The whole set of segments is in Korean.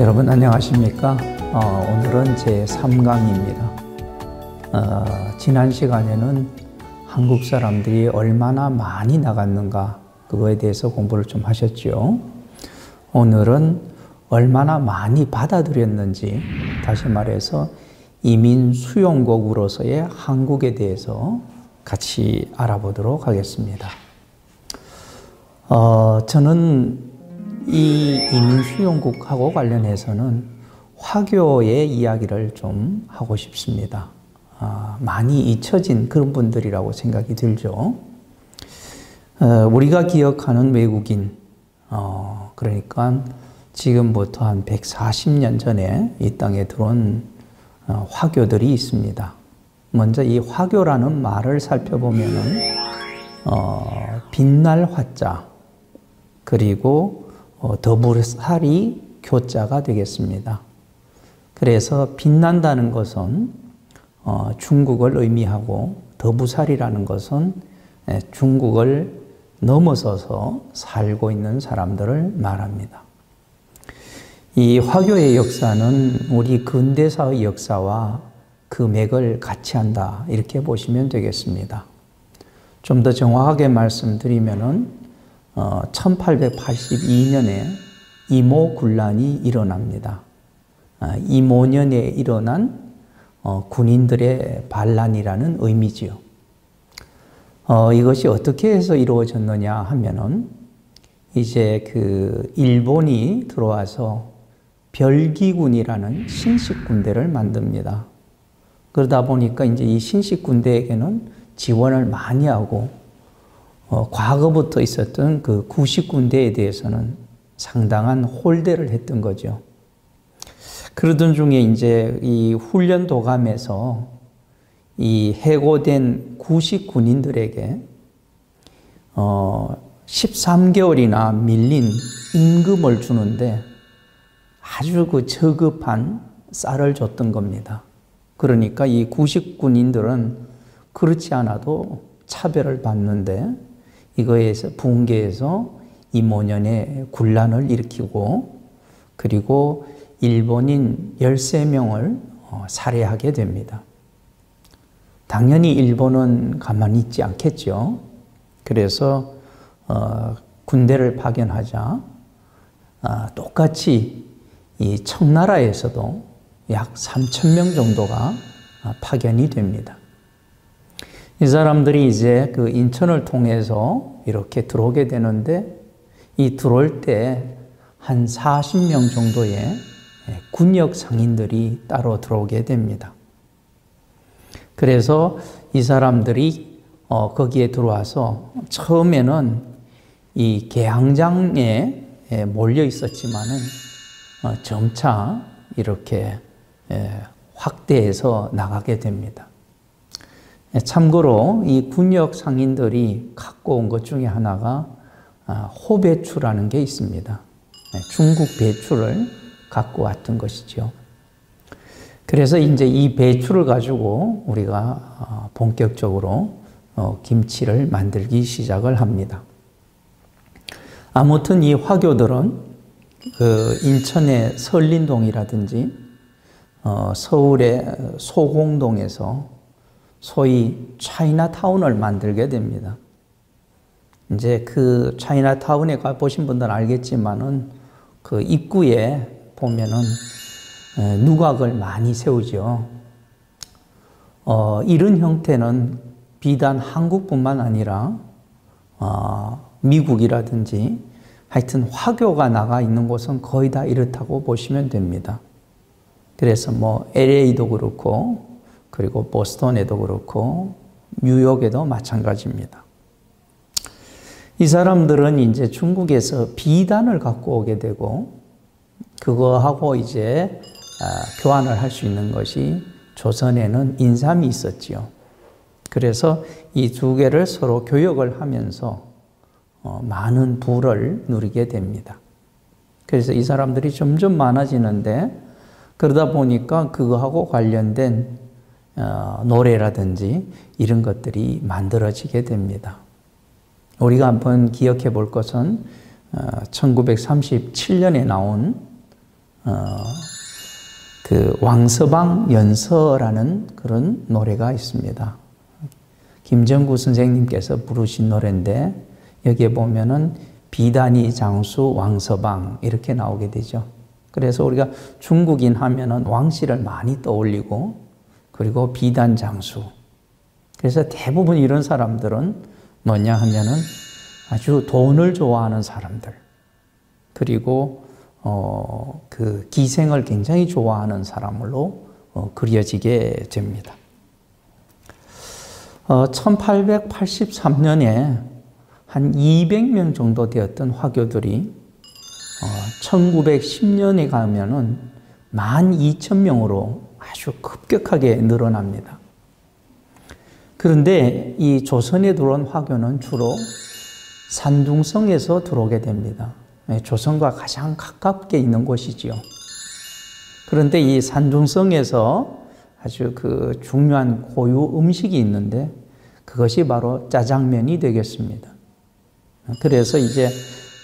여러분 안녕하십니까? 오늘은 제3강입니다. 지난 시간에는 한국 사람들이 얼마나 많이 나갔는가 그거에 대해서 공부를 좀 하셨죠. 오늘은 얼마나 많이 받아들였는지, 다시 말해서 이민 수용국으로서의 한국에 대해서 같이 알아보도록 하겠습니다. 저는 이 이민 수용국하고 관련해서는 화교의 이야기를 좀 하고 싶습니다. 많이 잊혀진 그런 분들이라고 생각이 들죠. 우리가 기억하는 외국인, 그러니까 지금부터 한 140년 전에 이 땅에 들어온 화교들이 있습니다. 먼저 이 화교라는 말을 살펴보면은 빛날 화자, 그리고 더불살이 교자가 되겠습니다. 그래서 빛난다는 것은 중국을 의미하고, 더부살이라는 것은 중국을 넘어서서 살고 있는 사람들을 말합니다. 이 화교의 역사는 우리 근대사의 역사와 그 맥을 같이 한다, 이렇게 보시면 되겠습니다. 좀 더 정확하게 말씀드리면은 1882년에 이모군란이 일어납니다. 이모년에 일어난 군인들의 반란이라는 의미지요. 이것이 어떻게 해서 이루어졌느냐 하면은, 이제 그 일본이 들어와서 별기군이라는 신식 군대를 만듭니다. 그러다 보니까 이제 이 신식 군대에게는 지원을 많이 하고, 과거부터 있었던 그 구식 군대에 대해서는 상당한 홀대를 했던 거죠. 그러던 중에 이제 이 훈련 도감에서 이 해고된 구식 군인들에게 13개월이나 밀린 임금을 주는데 아주 그 저급한 쌀을 줬던 겁니다. 그러니까 이 구식 군인들은 그렇지 않아도 차별을 받는데, 이거에서 붕괴해서 이모년에 군란을 일으키고, 그리고 일본인 13명을 살해하게 됩니다. 당연히 일본은 가만히 있지 않겠죠. 그래서 군대를 파견하자 똑같이 이 청나라에서도 약 3,000명 정도가 파견이 됩니다. 이 사람들이 이제 그 인천을 통해서 이렇게 들어오게 되는데, 이 들어올 때 한 40명 정도의 군역 상인들이 따로 들어오게 됩니다. 그래서 이 사람들이 거기에 들어와서 처음에는 이 개항장에 몰려 있었지만은 점차 이렇게 확대해서 나가게 됩니다. 참고로 이 군역 상인들이 갖고 온 것 중에 하나가 호배추라는 게 있습니다. 중국 배추를 갖고 왔던 것이죠. 그래서 이제 이 배추를 가지고 우리가 본격적으로 김치를 만들기 시작을 합니다. 아무튼 이 화교들은 그 인천의 설린동이라든지 서울의 소공동에서 소위 차이나타운을 만들게 됩니다. 이제 그 차이나타운에 가보신 분들은 알겠지만은 그 입구에 보면은 누각을 많이 세우죠. 이런 형태는 비단 한국뿐만 아니라 미국이라든지 하여튼 화교가 나가 있는 곳은 거의 다 이렇다고 보시면 됩니다. 그래서 뭐 LA도 그렇고, 그리고 보스턴에도 그렇고, 뉴욕에도 마찬가지입니다. 이 사람들은 이제 중국에서 비단을 갖고 오게 되고, 그거하고 이제 교환을 할 수 있는 것이 조선에는 인삼이 있었지요. 그래서 이 두 개를 서로 교역을 하면서 많은 부를 누리게 됩니다. 그래서 이 사람들이 점점 많아지는데, 그러다 보니까 그거하고 관련된 노래라든지 이런 것들이 만들어지게 됩니다. 우리가 한번 기억해 볼 것은 1937년에 나온 그 왕서방 연서라는 그런 노래가 있습니다. 김정구 선생님께서 부르신 노래인데 여기에 보면은 비단이 장수 왕서방 이렇게 나오게 되죠. 그래서 우리가 중국인 하면은 왕실을 많이 떠올리고 그리고 비단 장수. 그래서 대부분 이런 사람들은 뭐냐 하면은 아주 돈을 좋아하는 사람들. 그리고 그 기생을 굉장히 좋아하는 사람으로 그려지게 됩니다. 1883년에 한 200명 정도 되었던 화교들이 1910년에 가면은 12,000명으로 아주 급격하게 늘어납니다. 그런데 이 조선에 들어온 화교는 주로 산둥성에서 들어오게 됩니다. 조선과 가장 가깝게 있는 곳이지요. 그런데 이 산둥성에서 아주 그 중요한 고유 음식이 있는데 그것이 바로 짜장면이 되겠습니다. 그래서 이제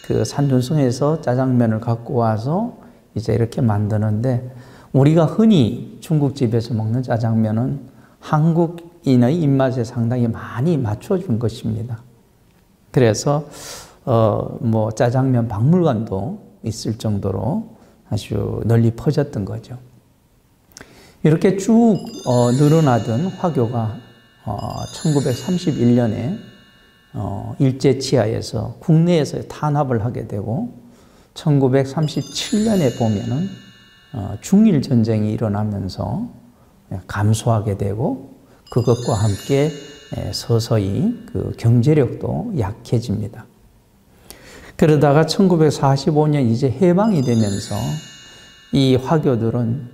그 산둥성에서 짜장면을 갖고 와서 이제 이렇게 만드는데 우리가 흔히 중국집에서 먹는 짜장면은 한국인의 입맛에 상당히 많이 맞춰준 것입니다. 그래서 뭐 짜장면 박물관도 있을 정도로 아주 널리 퍼졌던 거죠. 이렇게 쭉 늘어나던 화교가 1931년에 일제치하에서 국내에서 탄압을 하게 되고 1937년에 보면은 중일 전쟁이 일어나면서 감소하게 되고 그것과 함께 서서히 그 경제력도 약해집니다. 그러다가 1945년 이제 해방이 되면서 이 화교들은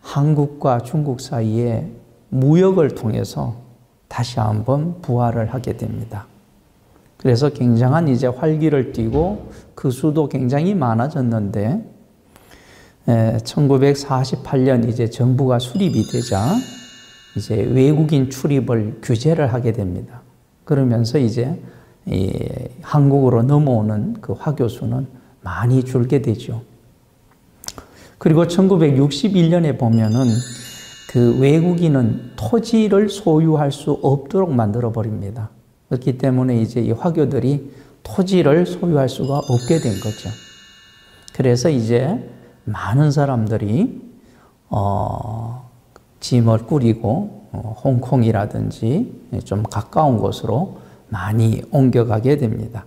한국과 중국 사이에 무역을 통해서 다시 한번 부활을 하게 됩니다. 그래서 굉장한 이제 활기를 띠고 그 수도 굉장히 많아졌는데 1948년 이제 정부가 수립이 되자 이제 외국인 출입을 규제를 하게 됩니다. 그러면서 이제 한국으로 넘어오는 그 화교 수는 많이 줄게 되죠. 그리고 1961년에 보면은 그 외국인은 토지를 소유할 수 없도록 만들어 버립니다. 그렇기 때문에 이제 이 화교들이 토지를 소유할 수가 없게 된 거죠. 그래서 이제 많은 사람들이 짐을 꾸리고 홍콩이라든지 좀 가까운 곳으로 많이 옮겨가게 됩니다.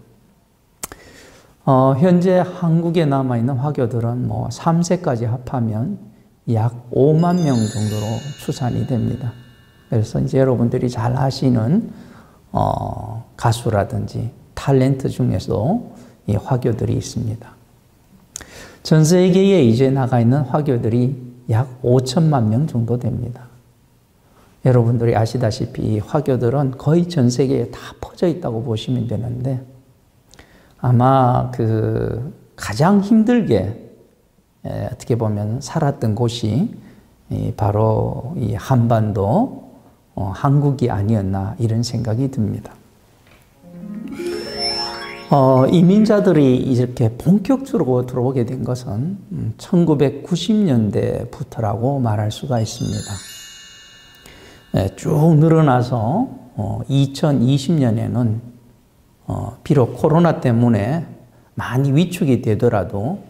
현재 한국에 남아있는 화교들은 뭐 3세까지 합하면 약 5만 명 정도로 추산이 됩니다. 그래서 이제 여러분들이 잘 아시는 가수라든지 탤런트 중에서도 이 화교들이 있습니다. 전 세계에 이제 나가 있는 화교들이 약 5천만 명 정도 됩니다. 여러분들이 아시다시피 이 화교들은 거의 전 세계에 다 퍼져 있다고 보시면 되는데 아마 그 가장 힘들게 어떻게 보면 살았던 곳이 바로 이 한반도 한국이 아니었나 이런 생각이 듭니다. 이민자들이 이렇게 본격적으로 들어오게 된 것은 1990년대부터라고 말할 수가 있습니다. 쭉 늘어나서 2020년에는 비록 코로나 때문에 많이 위축이 되더라도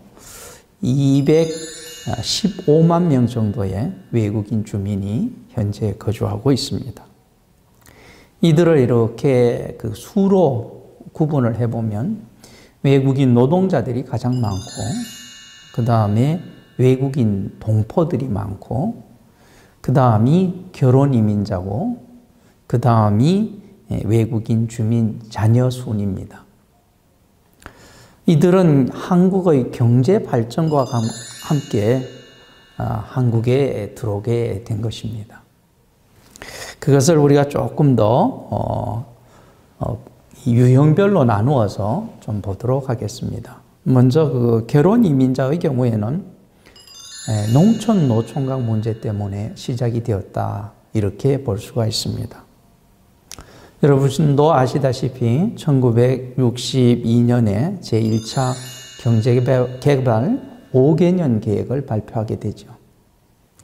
215만 명 정도의 외국인 주민이 현재 거주하고 있습니다. 이들을 이렇게 그 수로 구분을 해보면 외국인 노동자들이 가장 많고 그 다음에 외국인 동포들이 많고 그 다음이 결혼 이민자고 그 다음이 외국인 주민 자녀 순입니다. 이들은 한국의 경제 발전과 함께 한국에 들어오게 된 것입니다. 그것을 우리가 조금 더 유형별로 나누어서 좀 보도록 하겠습니다. 먼저 그 결혼 이민자의 경우에는 농촌 노총각 문제 때문에 시작이 되었다 이렇게 볼 수가 있습니다. 여러분도 아시다시피 1962년에 제1차 경제개발 5개년 계획을 발표하게 되죠.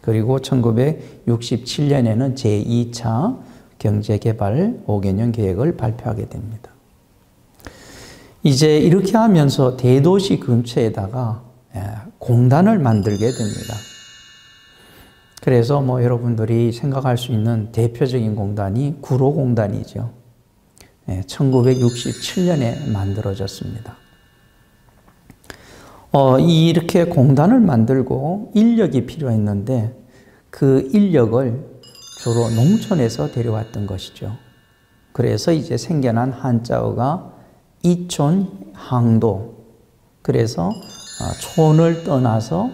그리고 1967년에는 제2차 경제개발 5개년 계획을 발표하게 됩니다. 이제 이렇게 하면서 대도시 근처에다가 공단을 만들게 됩니다. 그래서 뭐 여러분들이 생각할 수 있는 대표적인 공단이 구로공단이죠. 1967년에 만들어졌습니다. 이렇게 공단을 만들고 인력이 필요했는데 그 인력을 주로 농촌에서 데려왔던 것이죠. 그래서 이제 생겨난 한자어가 이촌항도. 그래서 촌을 떠나서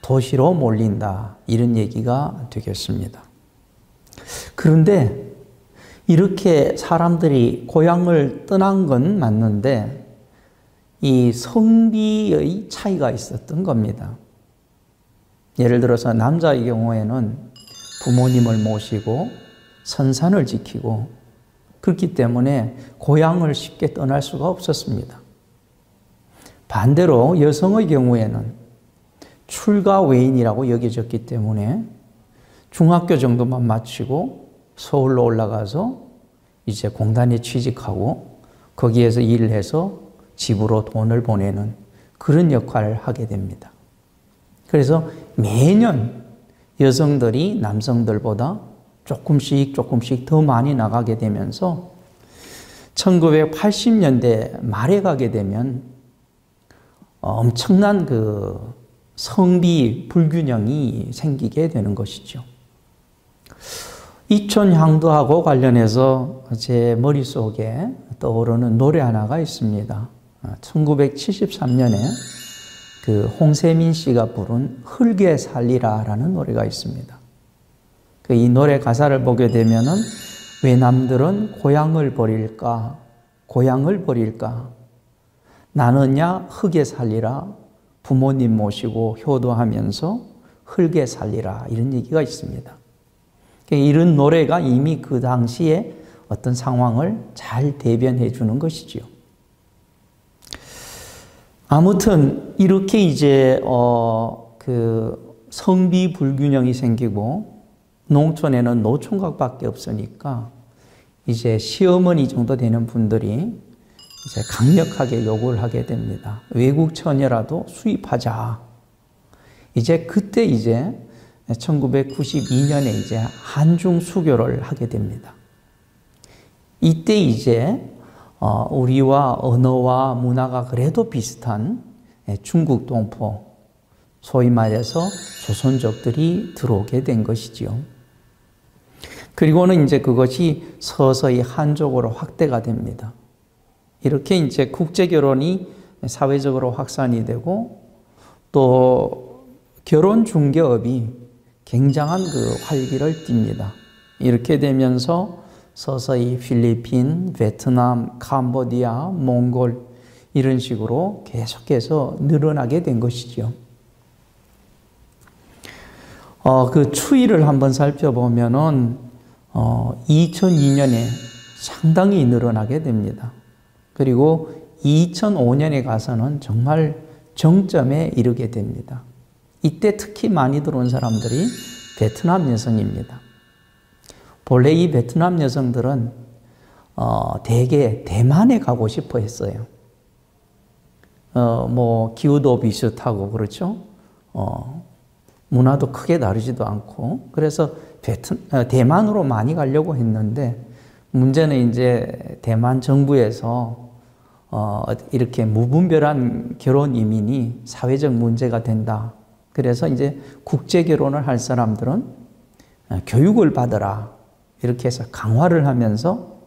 도시로 몰린다. 이런 얘기가 되겠습니다. 그런데 이렇게 사람들이 고향을 떠난 건 맞는데 이 성비의 차이가 있었던 겁니다. 예를 들어서 남자의 경우에는 부모님을 모시고 선산을 지키고 그렇기 때문에 고향을 쉽게 떠날 수가 없었습니다. 반대로 여성의 경우에는 출가 외인이라고 여겨졌기 때문에 중학교 정도만 마치고 서울로 올라가서 이제 공단에 취직하고 거기에서 일을 해서 집으로 돈을 보내는 그런 역할을 하게 됩니다. 그래서 매년 여성들이 남성들보다 조금씩 더 많이 나가게 되면서 1980년대 말에 가게 되면 엄청난 그 성비 불균형이 생기게 되는 것이죠. 이촌향도하고 관련해서 제 머릿속에 떠오르는 노래 하나가 있습니다. 1973년에 그 홍세민 씨가 부른 흙에 살리라라는 노래가 있습니다. 이 노래 가사를 보게 되면은 왜 남들은 고향을 버릴까? 고향을 버릴까? 나는야 흙에 살리라. 부모님 모시고 효도하면서 흙에 살리라. 이런 얘기가 있습니다. 이런 노래가 이미 그 당시에 어떤 상황을 잘 대변해 주는 것이지요. 아무튼 이렇게 이제 그 성비 불균형이 생기고 농촌에는 노총각밖에 없으니까 이제 시어머니 정도 되는 분들이 이제 강력하게 요구를 하게 됩니다. 외국 처녀라도 수입하자. 이제 그때 이제 1992년에 이제 한중 수교를 하게 됩니다. 이때 이제 우리와 언어와 문화가 그래도 비슷한 중국 동포, 소위 말해서 조선족들이 들어오게 된 것이지요. 그리고는 이제 그것이 서서히 한족으로 확대가 됩니다. 이렇게 이제 국제 결혼이 사회적으로 확산이 되고 또 결혼 중개업이 굉장한 그 활기를 띱니다. 이렇게 되면서 서서히 필리핀, 베트남, 캄보디아, 몽골 이런 식으로 계속해서 늘어나게 된 것이죠. 그 추이를 한번 살펴보면은 2002년에 상당히 늘어나게 됩니다. 그리고 2005년에 가서는 정말 정점에 이르게 됩니다. 이때 특히 많이 들어온 사람들이 베트남 여성입니다. 본래 이 베트남 여성들은 대개 대만에 가고 싶어 했어요. 뭐 기후도 비슷하고 그렇죠. 문화도 크게 다르지도 않고 그래서 대만으로 많이 가려고 했는데 문제는 이제 대만 정부에서 이렇게 무분별한 결혼 이민이 사회적 문제가 된다. 그래서 이제 국제 결혼을 할 사람들은 교육을 받으라. 이렇게 해서 강화를 하면서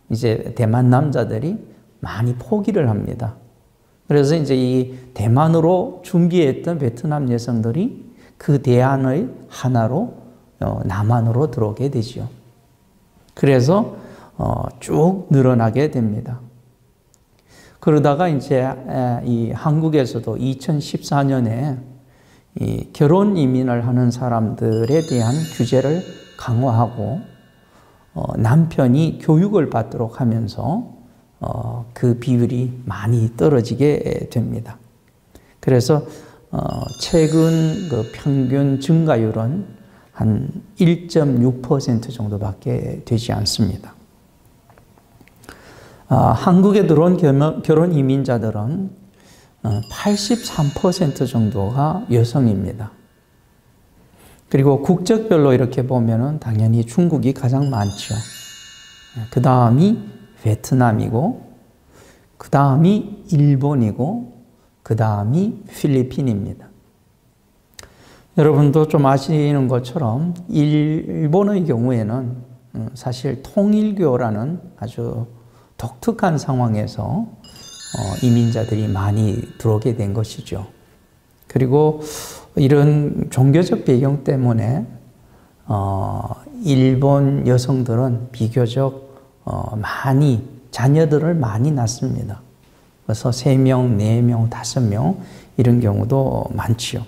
이제 대만 남자들이 많이 포기를 합니다. 그래서 이제 이 대만으로 준비했던 베트남 여성들이 그 대안의 하나로 남한으로 들어오게 되죠. 그래서 쭉 늘어나게 됩니다. 그러다가 이제 이 한국에서도 2014년에 이 결혼 이민을 하는 사람들에 대한 규제를 강화하고 남편이 교육을 받도록 하면서 그 비율이 많이 떨어지게 됩니다. 그래서 최근 그 평균 증가율은 한 1.6% 정도밖에 되지 않습니다. 한국에 들어온 결혼 이민자들은 83% 정도가 여성입니다. 그리고 국적별로 이렇게 보면은 당연히 중국이 가장 많죠. 그 다음이 베트남이고, 그 다음이 일본이고, 그 다음이 필리핀입니다. 여러분도 좀 아시는 것처럼 일본의 경우에는 사실 통일교라는 아주 독특한 상황에서 이민자들이 많이 들어오게 된 것이죠. 그리고 이런 종교적 배경 때문에 일본 여성들은 비교적 많이 자녀들을 많이 낳습니다. 그래서 3명, 4명, 5명 이런 경우도 많지요.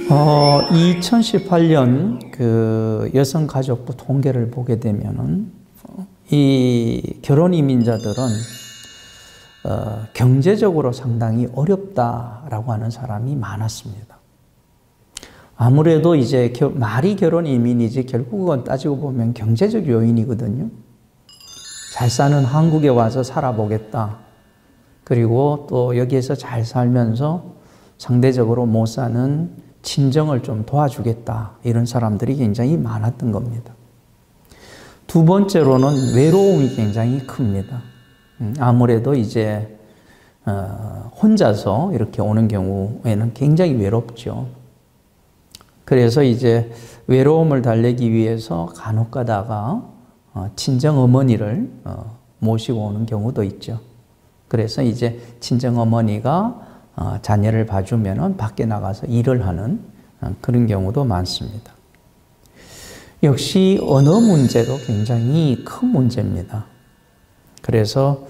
2018년 그 여성가족부 통계를 보게 되면은 이 결혼 이민자들은 경제적으로 상당히 어렵다라고 하는 사람이 많았습니다. 아무래도 이제 말이 결혼 이민이지 결국은 따지고 보면 경제적 요인이거든요. 잘 사는 한국에 와서 살아보겠다. 그리고 또 여기에서 잘 살면서 상대적으로 못 사는 친정을 좀 도와주겠다. 이런 사람들이 굉장히 많았던 겁니다. 두 번째로는 외로움이 굉장히 큽니다. 아무래도 이제 혼자서 이렇게 오는 경우에는 굉장히 외롭죠. 그래서 이제 외로움을 달래기 위해서 간혹 가다가 친정 어머니를 모시고 오는 경우도 있죠. 그래서 이제 친정 어머니가 자녀를 봐주면은 밖에 나가서 일을 하는 그런 경우도 많습니다. 역시 언어 문제도 굉장히 큰 문제입니다. 그래서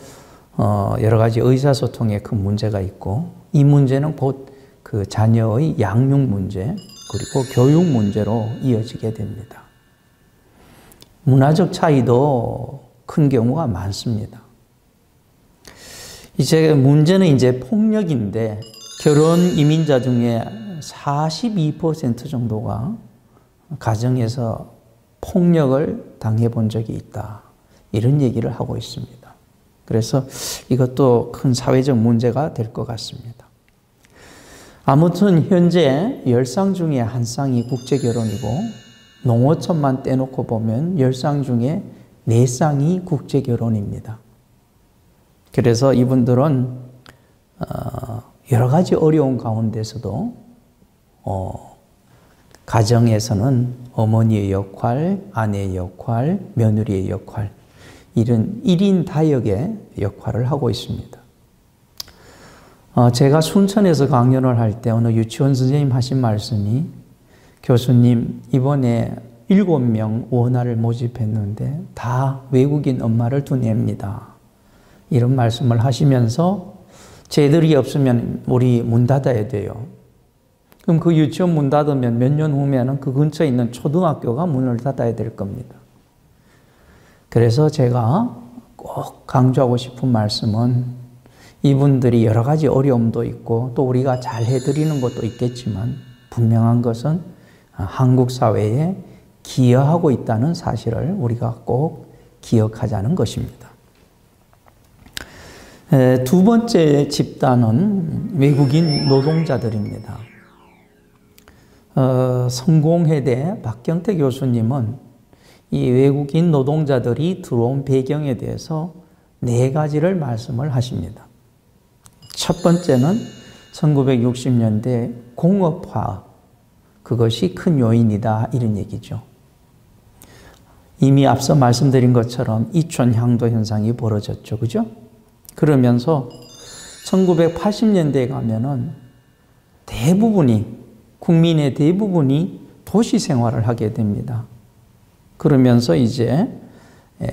여러 가지 의사소통에 큰 문제가 있고, 이 문제는 곧 그 자녀의 양육 문제 그리고 교육 문제로 이어지게 됩니다. 문화적 차이도 큰 경우가 많습니다. 이제 문제는 이제 폭력인데, 결혼 이민자 중에 42% 정도가 가정에서 폭력을 당해본 적이 있다. 이런 얘기를 하고 있습니다. 그래서 이것도 큰 사회적 문제가 될 것 같습니다. 아무튼 현재 10쌍 중에 1쌍이 국제결혼이고, 농어촌만 떼놓고 보면 10쌍 중에 4쌍이 국제결혼입니다. 그래서 이분들은 여러 가지 어려운 가운데서도 가정에서는 어머니의 역할, 아내의 역할, 며느리의 역할, 이런 1인 다역의 역할을 하고 있습니다. 제가 순천에서 강연을 할 때 어느 유치원 선생님 하신 말씀이, 교수님 이번에 7명 원아를 모집했는데 다 외국인 엄마를 둔 애입니다. 이런 말씀을 하시면서 쟤들이 없으면 우리 문 닫아야 돼요. 그럼 그 유치원 문 닫으면 몇 년 후면은 그 근처에 있는 초등학교가 문을 닫아야 될 겁니다. 그래서 제가 꼭 강조하고 싶은 말씀은, 이분들이 여러 가지 어려움도 있고 또 우리가 잘 해드리는 것도 있겠지만 분명한 것은 한국 사회에 기여하고 있다는 사실을 우리가 꼭 기억하자는 것입니다. 두 번째 집단은 외국인 노동자들입니다. 성공회대 박경태 교수님은 이 외국인 노동자들이 들어온 배경에 대해서 4가지를 말씀을 하십니다. 첫 번째는 1960년대 공업화, 그것이 큰 요인이다, 이런 얘기죠. 이미 앞서 말씀드린 것처럼 이촌향도 현상이 벌어졌죠. 그죠? 그러면서 1980년대에 가면은 국민의 대부분이 도시 생활을 하게 됩니다. 그러면서 이제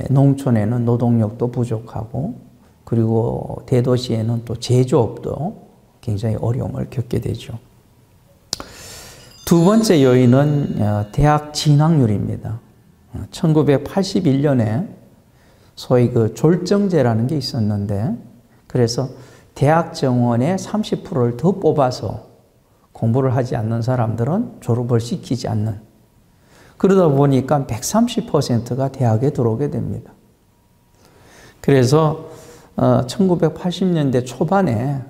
농촌에는 노동력도 부족하고, 그리고 대도시에는 또 제조업도 굉장히 어려움을 겪게 되죠. 두 번째 요인은 대학 진학률입니다. 1981년에 소위 그 졸정제라는 게 있었는데, 그래서 대학 정원의 30%를 더 뽑아서 공부를 하지 않는 사람들은 졸업을 시키지 않는, 그러다 보니까 130%가 대학에 들어오게 됩니다. 그래서 1980년대 초반에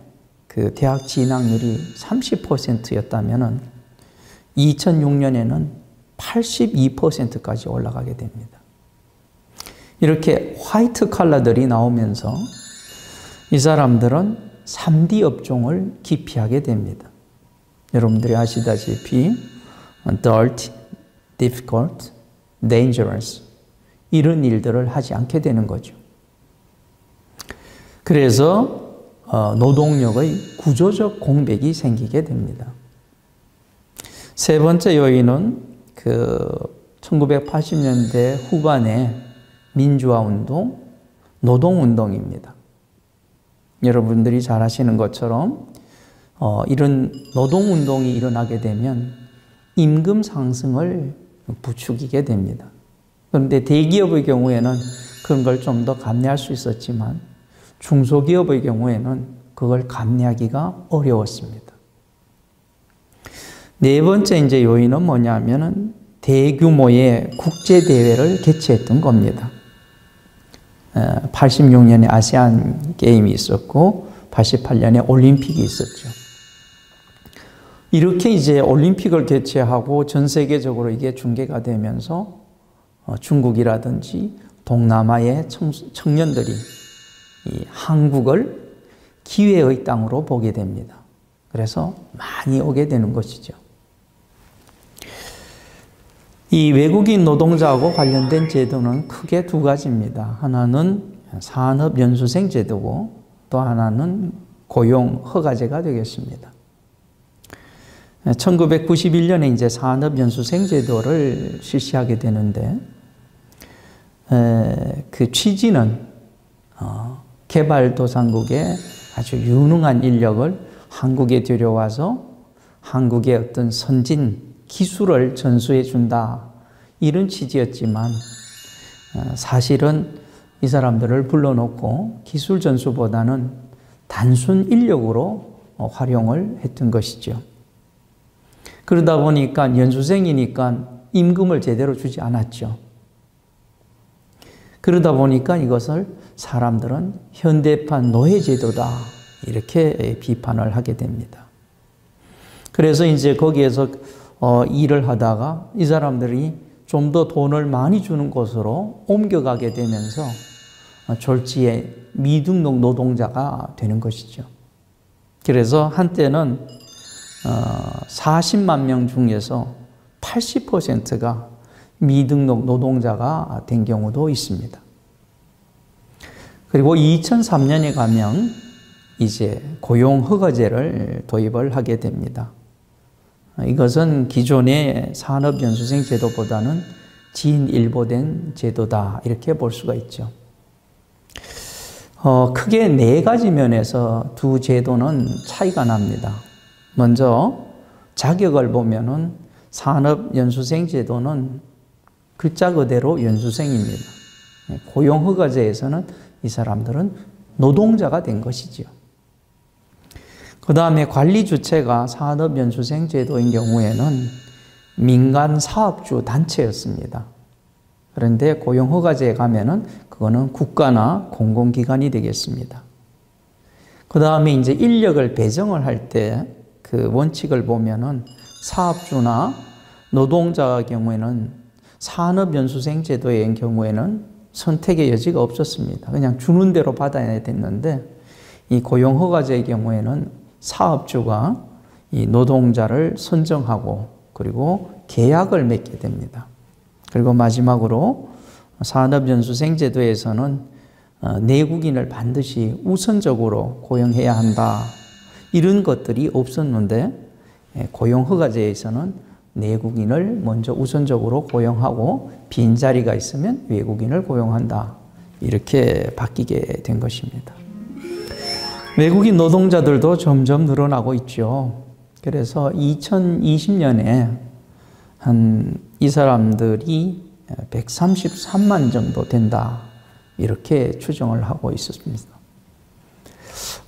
그 대학 진학률이 30%였다면 2006년에는 82%까지 올라가게 됩니다. 이렇게 화이트 칼라들이 나오면서 이 사람들은 3D 업종을 기피하게 됩니다. 여러분들이 아시다시피 dirt, difficult, dangerous 이런 일들을 하지 않게 되는 거죠. 그래서 노동력의 구조적 공백이 생기게 됩니다. 세 번째 요인은 1980년대 후반의 민주화운동, 노동운동입니다. 여러분들이 잘 아시는 것처럼 이런 노동운동이 일어나게 되면 임금 상승을 부추기게 됩니다. 그런데 대기업의 경우에는 그런 걸 좀 더 감내할 수 있었지만 중소기업의 경우에는 그걸 감내하기가 어려웠습니다. 네 번째 이제 요인은 뭐냐면은 대규모의 국제대회를 개최했던 겁니다. 86년에 아세안 게임이 있었고 88년에 올림픽이 있었죠. 이렇게 이제 올림픽을 개최하고 전 세계적으로 이게 중계가 되면서 중국이라든지 동남아의 청년들이 이 한국을 기회의 땅으로 보게 됩니다. 그래서 많이 오게 되는 것이죠. 이 외국인 노동자하고 관련된 제도는 크게 두 가지입니다. 하나는 산업연수생 제도고 또 하나는 고용허가제가 되겠습니다. 1991년에 이제 산업연수생 제도를 실시하게 되는데 그 취지는 개발도상국의 아주 유능한 인력을 한국에 들여와서 한국의 어떤 선진 기술을 전수해 준다 이런 취지였지만 사실은 이 사람들을 불러놓고 기술 전수보다는 단순 인력으로 활용을 했던 것이죠. 그러다 보니까 연수생이니까 임금을 제대로 주지 않았죠. 그러다 보니까 이것을 사람들은 현대판 노예제도다 이렇게 비판을 하게 됩니다. 그래서 이제 거기에서 일을 하다가 이 사람들이 좀 더 돈을 많이 주는 곳으로 옮겨가게 되면서 졸지에 미등록 노동자가 되는 것이죠. 그래서 한때는 40만 명 중에서 80%가 미등록 노동자가 된 경우도 있습니다. 그리고 2003년에 가면 이제 고용허가제를 도입을 하게 됩니다. 이것은 기존의 산업연수생 제도보다는 진일보된 제도다 이렇게 볼 수가 있죠. 크게 네 가지 면에서 두 제도는 차이가 납니다. 먼저 자격을 보면은 산업연수생 제도는 글자 그대로 연수생입니다. 고용허가제에서는 이 사람들은 노동자가 된 것이죠. 그 다음에 관리 주체가 산업연수생 제도인 경우에는 민간 사업주 단체였습니다. 그런데 고용허가제에 가면은 그거는 국가나 공공기관이 되겠습니다. 그 다음에 이제 인력을 배정을 할 때 그 원칙을 보면은 사업주나 노동자의 경우에는 산업연수생 제도의 경우에는 선택의 여지가 없었습니다. 그냥 주는 대로 받아야 됐는데 이 고용허가제의 경우에는 사업주가 이 노동자를 선정하고 그리고 계약을 맺게 됩니다. 그리고 마지막으로 산업연수생 제도에서는 내국인을 반드시 우선적으로 고용해야 한다. 이런 것들이 없었는데 고용허가제에서는 내국인을 먼저 우선적으로 고용하고 빈자리가 있으면 외국인을 고용한다. 이렇게 바뀌게 된 것입니다. 외국인 노동자들도 점점 늘어나고 있죠. 그래서 2020년에 이 사람들이 133만 정도 된다. 이렇게 추정을 하고 있었습니다.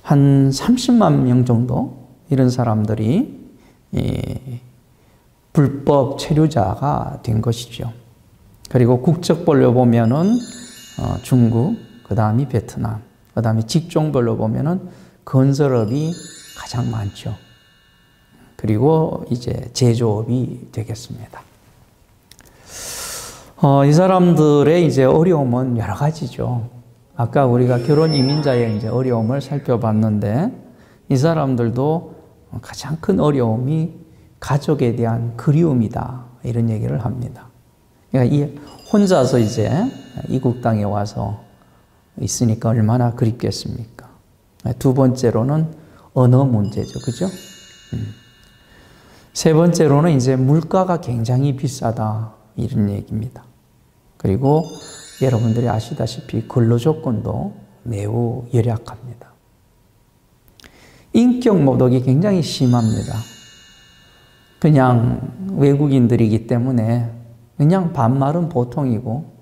한 30만 명 정도 이런 사람들이 불법 체류자가 된 것이죠. 그리고 국적별로 보면은 중국, 그 다음이 베트남, 그 다음에 직종별로 보면은 건설업이 가장 많죠. 그리고 이제 제조업이 되겠습니다. 이 사람들의 이제 어려움은 여러 가지죠. 아까 우리가 결혼 이민자의 이제 어려움을 살펴봤는데, 이 사람들도 가장 큰 어려움이 가족에 대한 그리움이다, 이런 얘기를 합니다. 그러니까 혼자서 이제 이국 땅에 와서 있으니까 얼마나 그립겠습니까? 두 번째로는 언어 문제죠, 그죠? 세 번째로는 이제 물가가 굉장히 비싸다, 이런 얘기입니다. 그리고 여러분들이 아시다시피 근로 조건도 매우 열악합니다. 인격 모독이 굉장히 심합니다. 그냥 외국인들이기 때문에 그냥 반말은 보통이고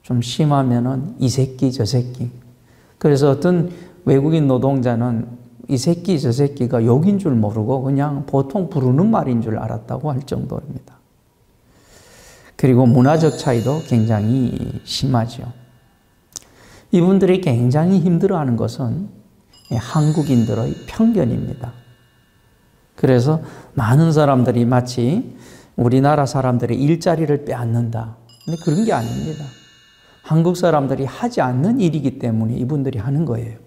좀 심하면은 이 새끼 저 새끼. 그래서 어떤 외국인 노동자는 이 새끼 저 새끼가 욕인 줄 모르고 그냥 보통 부르는 말인 줄 알았다고 할 정도입니다. 그리고 문화적 차이도 굉장히 심하죠. 이분들이 굉장히 힘들어하는 것은 한국인들의 편견입니다. 그래서 많은 사람들이 마치 우리나라 사람들의 일자리를 빼앗는다. 근데 그런 게 아닙니다. 한국 사람들이 하지 않는 일이기 때문에 이분들이 하는 거예요.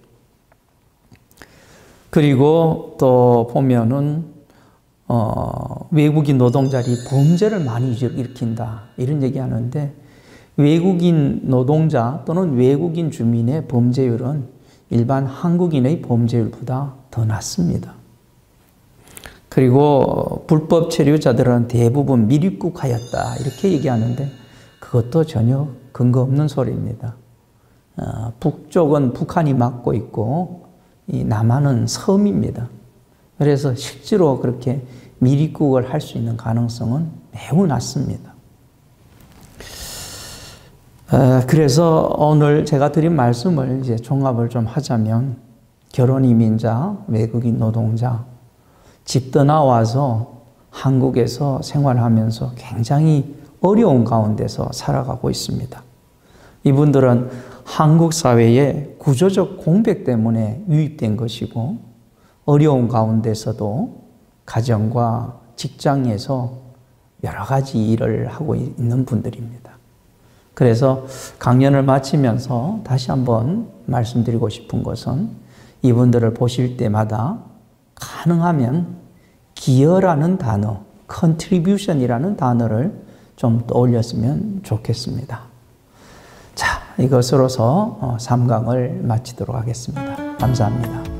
그리고 또 보면은 외국인 노동자들이 범죄를 많이 일으킨다, 이런 얘기하는데, 외국인 노동자 또는 외국인 주민의 범죄율은 일반 한국인의 범죄율보다 더 낮습니다. 그리고 불법 체류자들은 대부분 미입국하였다, 이렇게 얘기하는데 그것도 전혀 근거 없는 소리입니다. 북쪽은 북한이 막고 있고 이 남한은 섬입니다. 그래서 실제로 그렇게 미입국을 할 수 있는 가능성은 매우 낮습니다. 그래서 오늘 제가 드린 말씀을 이제 종합을 좀 하자면, 결혼 이민자, 외국인 노동자, 집 떠나와서 한국에서 생활하면서 굉장히 어려운 가운데서 살아가고 있습니다. 이분들은 한국 사회의 구조적 공백 때문에 유입된 것이고, 어려운 가운데서도 가정과 직장에서 여러 가지 일을 하고 있는 분들입니다. 그래서 강연을 마치면서 다시 한번 말씀드리고 싶은 것은, 이분들을 보실 때마다 가능하면 기여라는 단어, contribution이라는 단어를 좀 떠올렸으면 좋겠습니다. 자, 이것으로서 3강을 마치도록 하겠습니다. 감사합니다.